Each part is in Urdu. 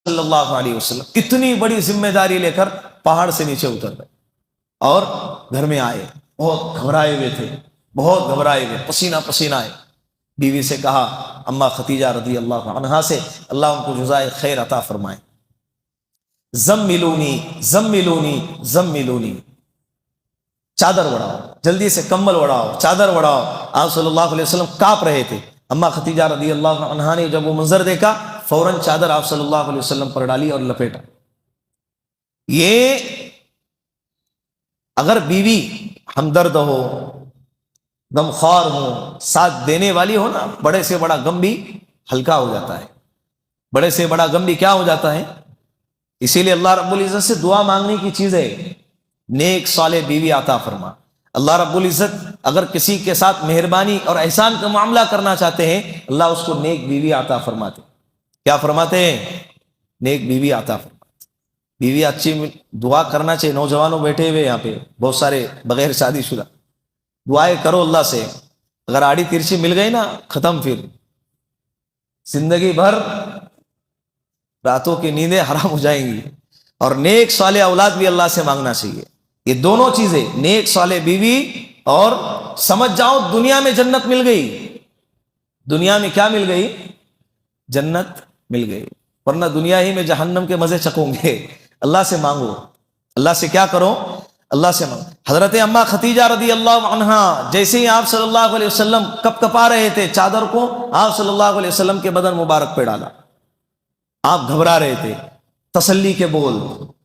صلی اللہ علیہ وسلم اتنی بڑی ذمہ داری لے کر پہاڑ سے نیچے اتر گئے اور گھر میں آئے. بہت گھبرائے ہوئے تھے، بہت گھبرائے ہوئے، پسینہ پسینہ آئے. بیوی سے کہا، اما خدیجہ رضی اللہ عنہا سے، اللہ ان کو جزائے خیر عطا فرمائے، زملونی زملونی زملونی، چادر اڑاؤ، جلدی سے کمبل اڑاؤ، چادر اڑاؤ. آپ صلی اللہ علیہ وسلم کانپ رہے تھے. اما خدیجہ رضی اللہ عنہا نے جب وہ منظر دیکھا، فوراً چادر آپ صلی اللہ علیہ وسلم پر ڈالی اور لپیٹا. یہ اگر بیوی ہمدرد ہو، غمخوار ہو، ساتھ دینے والی ہو نا، بڑے سے بڑا غم بھی ہلکا ہو جاتا ہے. بڑے سے بڑا غم بھی کیا ہو جاتا ہے. اسی لیے اللہ رب العزت سے دعا مانگنے کی چیز ہے، نیک صالح بیوی عطا فرما. اللہ رب العزت اگر کسی کے ساتھ مہربانی اور احسان کا معاملہ کرنا چاہتے ہیں، اللہ اس کو نیک بیوی عطا فرماتے. کیا فرماتے ہیں؟ نیک بیوی عطا فرماتے. بیوی اچھی دعا کرنا چاہیے. نوجوانوں بیٹھے ہوئے یہاں پہ بہت سارے بغیر شادی شدہ، دعائیں کرو اللہ سے. اگر آڑی ترچھی مل گئی نا، ختم، پھر زندگی بھر راتوں کی نیندیں حرام ہو جائیں گی. اور نیک صالح اولاد بھی اللہ سے مانگنا چاہیے. یہ دونوں چیزیں، نیک صالح بیوی اور سمجھ جاؤ دنیا میں جنت مل گئی. دنیا میں کیا مل گئی؟ جنت مل گئی. ورنہ دنیا ہی میں جہنم کے مزے چکوں گے. اللہ سے مانگو. اللہ سے کیا کرو؟ اللہ سے مانگو. حضرت اما خدیجہ رضی اللہ عنہا جیسے ہی آپ صلی اللہ علیہ وسلم کپ کپا رہے تھے، چادر کو آپ صلی اللہ علیہ وسلم کے بدن مبارک پہ ڈالا. آپ گھبرا رہے تھے. تسلی کے بول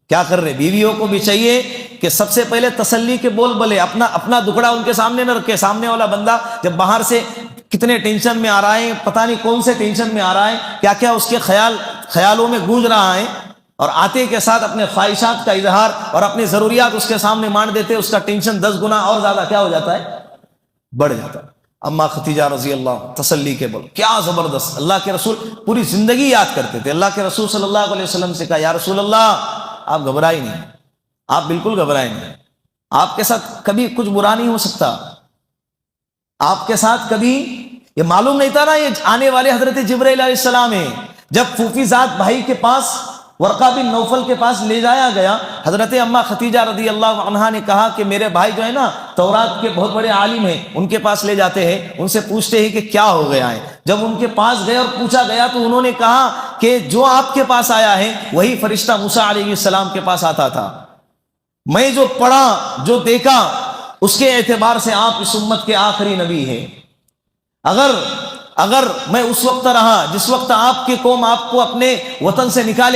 کیا کر رہے؟ بیویوں کو بھی چاہیے کہ سب سے پہلے تسلی کے بول بولے. اپنا دکڑا ان کے سامنے نہ رکھے. سامنے والا بندہ جب باہر سے کتنے ٹینشن میں آ رہا ہے، پتہ نہیں کون سے ٹینشن میں آ رہا ہے، کیا کیا اس کے خیالوں میں گونج رہا ہے، اور آتے کے ساتھ اپنے خواہشات کا اظہار اور اپنی ضروریات اس کے سامنے مان دیتے، اس کا ٹینشن 10 گنا اور زیادہ کیا ہو جاتا ہے؟ بڑھ جاتا ہے. اما خدیجہ رضی اللہ تسلی کے بول کیا زبردست. اللہ کے رسول پوری زندگی یاد کرتے تھے. اللہ کے رسول صلی اللہ علیہ وسلم سے کہا، یا رسول اللہ آپ گھبرائے نہیں، آپ بالکل گھبرائے نہیں. آپ کے ساتھ کبھی کچھ برا نہیں ہو سکتا. آپ کے ساتھ کبھی یہ معلوم نہیں تھا نا یہ آنے والے حضرت جبرائیل علیہ السلام ہیں. جب پھوپھی زاد بھائی کے پاس، ورقہ بن نوفل کے پاس لے جایا گیا، حضرت اما خدیجہ رضی اللہ عنہا نے کہا کہ میرے بھائی جو ہے نا تورات کے بہت بڑے عالم ہیں، ان کے پاس لے جاتے ہیں، ان سے پوچھتے ہیں کہ کیا ہو گیا ہے. جب ان کے پاس گئے اور پوچھا گیا تو انہوں نے کہا کہ جو آپ کے پاس آیا ہے وہی فرشتہ موسیٰ علیہ السلام کے پاس آتا تھا. میں جو پڑھا، جو دیکھا، اس کے اعتبار سے آپ اس امت کے آخری نبی ہیں. اگر میں اس وقت رہا جس وقت آپ کی قوم آپ کو اپنے وطن سے نکالے